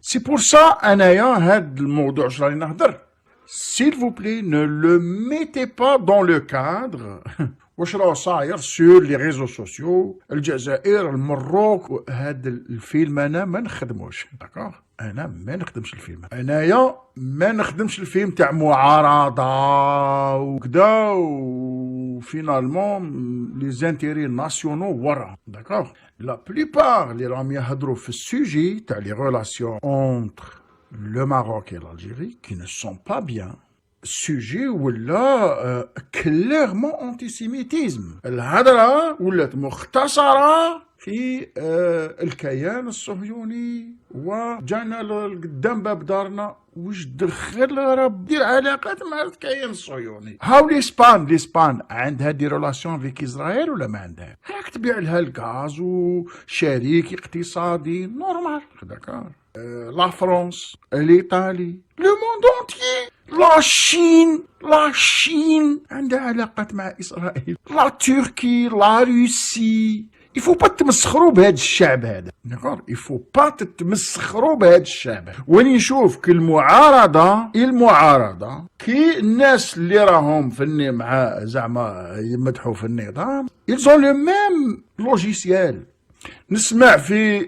سي بور سا انايا هاد الموضوع واش راني نهضر s'il vous plaît ne le mettez pas dans le cadre واش راه صاير سور لي ريزو سوسيو الجزائر المروك. هاد الفيلم انا ما نخدموش داكوغ، انا ما نخدمش الفيلم، انايا ما نخدمش الفيلم تاع معارضه وكذا وفينالمون لي زانتيري ناسيونو ورا داكوغ. لا بليبار اللي راهم يهضروا في السوجي تاع لي ريلاسيون اونتر le Maroc et l'Algérie qui ne sont pas bien. السوجي ولا كليرمون انتيسيميتيزم، الهضره ولات مختصره في الكيان الصهيوني وجانا لقدام باب دارنا. واش دخل راه دير علاقات مع الكيان الصهيوني؟ هاو ليسبان عندها دي ريلاسيون فيك اسرائيل ولا ما عندها؟ راك تبيع لها الغاز وشريك اقتصادي نورمال داكار. لا فرنسا، الايطالي، لو موند اونتيي، لا شين عندها علاقات مع اسرائيل، لا تركي، لا روسي. يفو با تمسخروا بهذا الشعب هذا داكور، يفو با تتمسخروا بهذا الشعب. وين نشوف كي المعارضه كي الناس اللي راهم في مع زعما يمدحوا في النظام يلزون لو ميم لوجيسيال. نسمع في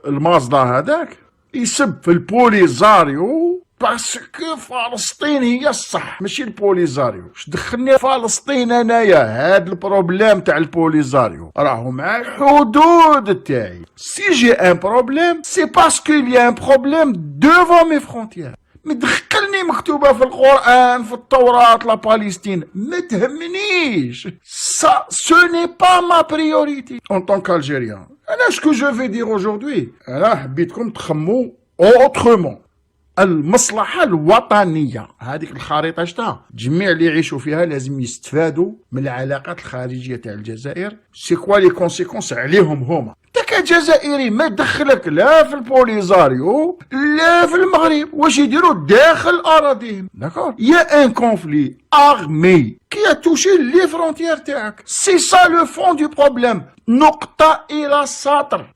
المازدا هذاك يسب في البوليزاريو باسكو فلسطين هي الصح ماشي البوليزاريو. واش دخلني فلسطين انايا؟ هاد البروبليم تاع البوليزاريو راهو مع الحدود تاعي. سي جي ان بروبليم سي باسكو لي ان بروبليم دوفون مي فرونتيير. مدخلني مكتوبه في القران في التوراه لا باليستين ما تهمنيش. سا سو ني با ما بريوريتي ان طون كالجيريان. انا شكو جو في دير اوجوردي، انا حبيتكم تخمو اوترومون. المصلحة الوطنية هذيك الخريطة شتا جميع اللي يعيشوا فيها لازم يستفادوا من العلاقات الخارجية تاع الجزائر. سي كوا لي كونسيكونس عليهم هما. انت كجزائري ما دخلك لا في البوليزاريو لا في المغرب. واش يديروا داخل اراضيهم داكور؟ يا ان كونفلي ارمي كي توشي لي فرونتيير تاعك. سي سا لو فون دو بروبليم، نقطة الى سطر.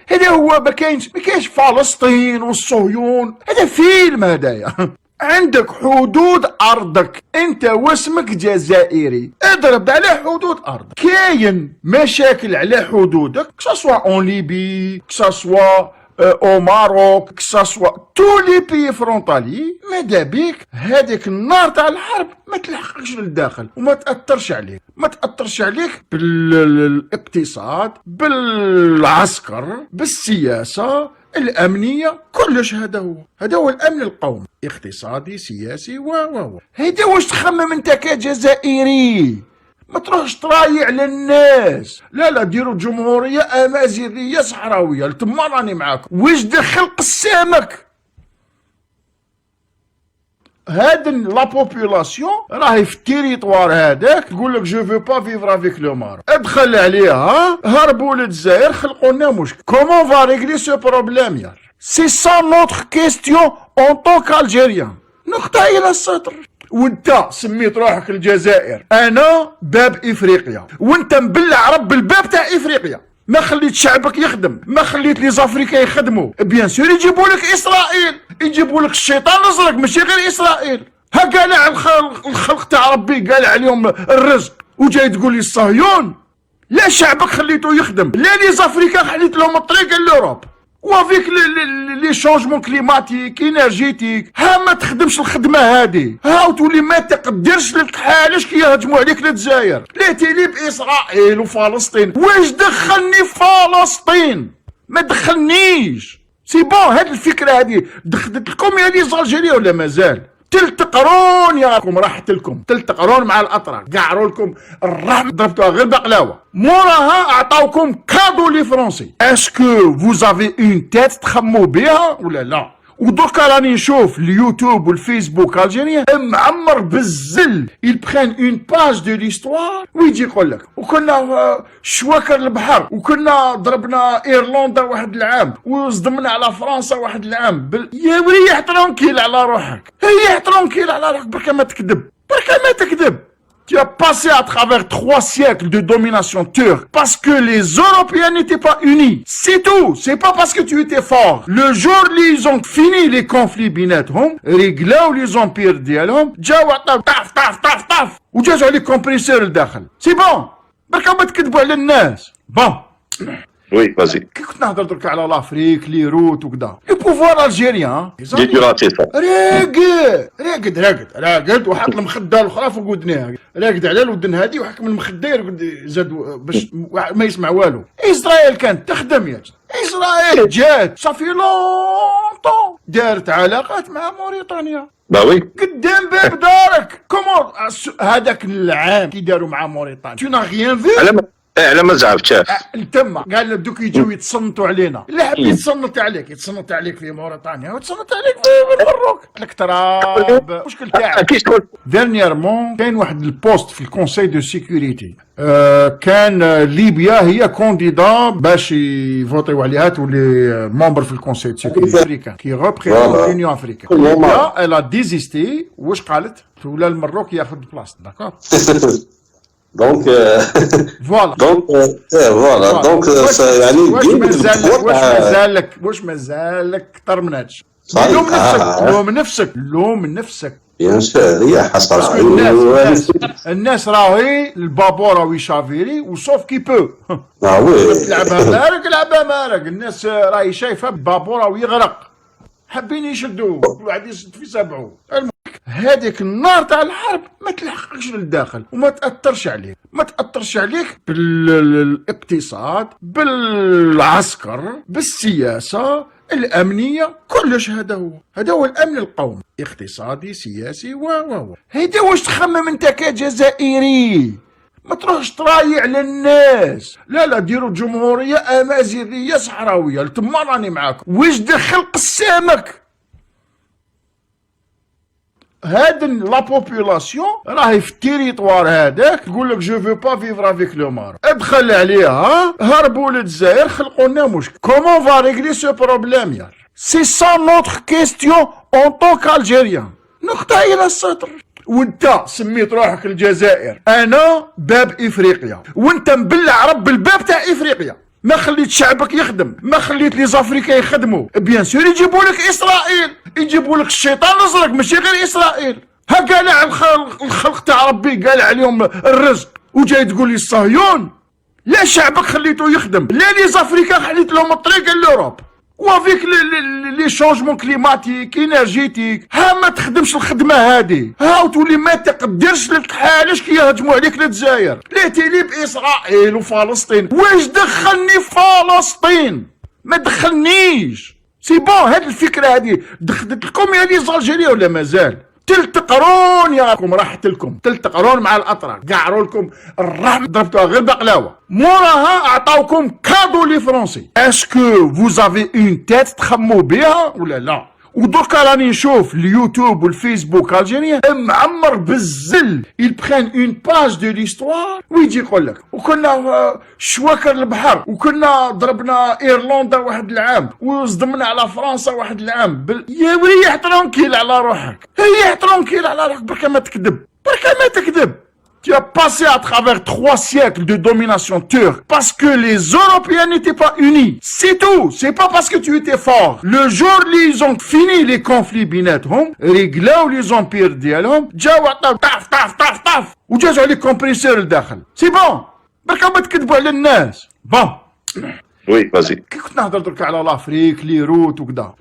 هذا هو ما كاينش فلسطين والصهيون، هذا فيلم هدايا. عندك حدود ارضك، انت واسمك جزائري، اضرب على حدود ارضك. كاين مشاكل على حدودك كساسوا اون ليبي كساسوا او ماروك كساسوا تو لي بي فرونتالي. ماذا بيك هذيك النار تاع الحرب ما تلحقش للداخل وما تاثرش عليك، ما تاثرش عليك بالاقتصاد بالعسكر بالسياسه الامنيه كلش. هذا هو الامن القومي، اقتصادي سياسي هذا واش تخمم انت كجزائري؟ ما تروحش ترايع على الناس، لا ديروا جمهوريه امازيغيه صحراويه تما راني معاكم. واش دخل قسامك؟ هاد لا بوبولاسيون راهي في التيريطوار هذاك تقول لك جو فو با فيفر افيك لو مار. ادخل عليها هربوا للجزائر خلقوا لنا مشكل. كومون فا ريغلي سو بروبليم يا سي سا نوتر كيستيون اون طون كالجيريان. نقطه الى السطر. وانت سميت روحك الجزائر، انا باب افريقيا، وانت مبلع رب الباب تاع افريقيا. ما خليت شعبك يخدم، ما خليت لي زافريكا يخدموا. بيان سور يجيبوا لك اسرائيل، يجيبوا لك الشيطان الازرق ماشي غير اسرائيل. ها قالع الخلق تاع ربي قالع عليهم الرزق، وجاي تقول لي الصهيون؟ لا شعبك خليته يخدم، لا لي زافريكا خليت لهم الطريق لوروب. وفيك لي شونجمون كليماتيك انرجيتيك، ها ما تخدمش الخدمه هذه، ها وتولي ما تقدرش لك حالش كي يهجموا عليك للجزائر. لا تيلي باسرائيل وفلسطين. واش دخلني فلسطين؟ ما دخلنيش. سي بون هاد الفكره هذه دخلت لكم يا لي زالجيريا ولا مازال؟ تلت قرون ياكم راحت لكم، تلت قرون مع الاتراك قعروا لكم الرحمه ضربتوها غير بقلاوه. موراها اعطاوكم كادو لي فرونسي. اسكو فوزافي اون تيت تخموا بها ولا لا؟ ودركا راني نشوف اليوتيوب والفيسبوك الجيريان معمر بالزل. يبخان اون باج دو ليستوار ويجي يقول لك وكنا شواكر البحر وكنا ضربنا ايرلندا واحد العام وصدمنا على فرنسا واحد العام. يا ولي ترونكيل على روحك، هي ترونكيل على روحك. بركا ما تكذب، بركا ما تكذب. Tu as passé à travers 3 siècles de domination turque parce que les Européens n'étaient pas unis. C'est tout. C'est pas parce que tu étais fort. Le jour où ils ont fini les conflits بيناتهم رجلاو les empires ديالهم جاو عطاو طاف طاف طاف طاف وجازوا عليك كومبريسور لداخل. سي بون. بركا ما تكذبوا على الناس. بون. وي فازي. كي كنت نهضر درك على لافريك لي روت وكذا لو بوفوار الجيريان ديكوراتي صح. راقد وحط المخده الاخرى فوق ودنيها راقد على الودن هذه وحكم المخده زاد باش ما يسمع والو. اسرائيل كانت تخدم يا اسرائيل جات صافي لونطون دارت علاقات مع موريتانيا با وي قدام باب دارك. كومون هذاك العام كي داروا مع موريتانيا تو نا غيان في على ما زعف شاف تما قال لك دوك يجيو يتصنتوا علينا. لا حب يتصنت عليك في موريتانيا ويتصنت عليك في المروك. قلت لك تراب المشكل تاعك. ديرنييرمون كاين واحد البوست في الكونساي دو سيكوريتي كان ليبيا هي كونديدا باش يفوتيو عليها تولي ممبر في الكونساي دو سيكوريتي افريكان كي ريبريزونت لونيون افريكان. ليبيا الا ديزيستي واش قالت؟ ولا المروك ياخذ بلاصه. داكور دونك فوالا يعني واش مازالك اكثر من هادشي. لوم نفسك بيان سور هي حصل الناس راهي البابو راهو يشافيري وصوف كي بو وي لعبها مارق الناس راهي شايفه بابو راهو يغرق حابين يشدوه كل واحد يشد في سبعه. هذيك النار تاع الحرب ما تلحقكش للداخل وما تاثرش عليك بالاقتصاد بالعسكر بالسياسه الامنيه كلش. هذا هو الامن القومي اقتصادي سياسي هيدا واش تخمم انت كجزائري. ما تروحش ترايع للناس. لا ديروا جمهوريه امازيغيه صحراويه تما راني معاكم. واش دخل قسامك؟ هاد لا بوبولاسيون راهي في التيريطوار هذاك تقول لك جو فو با فيفر افيك لو مار. ادخل عليها هربوا للجزائر خلقوا لنا مشكل. كومون فا ريغلي سو بروبليم يا سي سا نوتر كيستيون اون طونك الجيريان. نقطه الى السطر. وانت سميت روحك الجزائر انا باب افريقيا وانت مبلع رب الباب تاع افريقيا. ما خليت شعبك يخدم ما خليت لي زافريكا يخدموا. بيان سور يجيبوا لك اسرائيل يجيبوا لك الشيطان الازرق ماشي غير اسرائيل. ها قالع الخلق تاع ربي قالع عليهم الرزق وجاي تقول لي الصهيون. لا شعبك خليته يخدم لا لي زافريكا خليت لهم الطريق لوروب وافيك لي شونجمون كليماتيك انرجيتيك. ها ما تخدمش الخدمه هذه ها وتولي ما تقدرش لك حالاش كي يهجموا عليك للجزائر. لا تيلي باسرائيل وفلسطين. واش دخلني فلسطين؟ ما دخلنيش. سي بون هاد الفكره هذه دخلت لكم يا لي زالجيريا ولا مازال؟ تلت قرون ياكم راحت لكم تلت قرون مع الاتراك قعروا لكم الرحم ضربتوها غير بقلاوه. موراها اعطاوكم كادو لي فرونسي. اسكو فوزافي اون تيت تخموا بها ولا لا؟ ودركا راني نشوف اليوتيوب والفيسبوك الجيريان معمر بالزل. il prennent une page de l'histoire ويجي يقول لك وكنا شواكر البحر وكنا ضربنا ايرلندا واحد العام وصدمنا على فرنسا واحد العام يا ريح ترونكيل على روحك. ريح ترونكيل على روحك بركا ما تكذب. Tu as passé à travers 3 siècles de domination turque parce que les Européens n'étaient pas unis. C'est tout. C'est pas parce que tu étais fort. Le jour où ils ont fini les conflits بيناتهم رجلاو les empires ديالهم جاو عطاو طاف وجازوا عليك كومبريسور لداخل. سي بون. بركا ما تكذبوا على الناس. بون. وي فازي. كي كنت نهضر درك على لافريك لي روت وكذا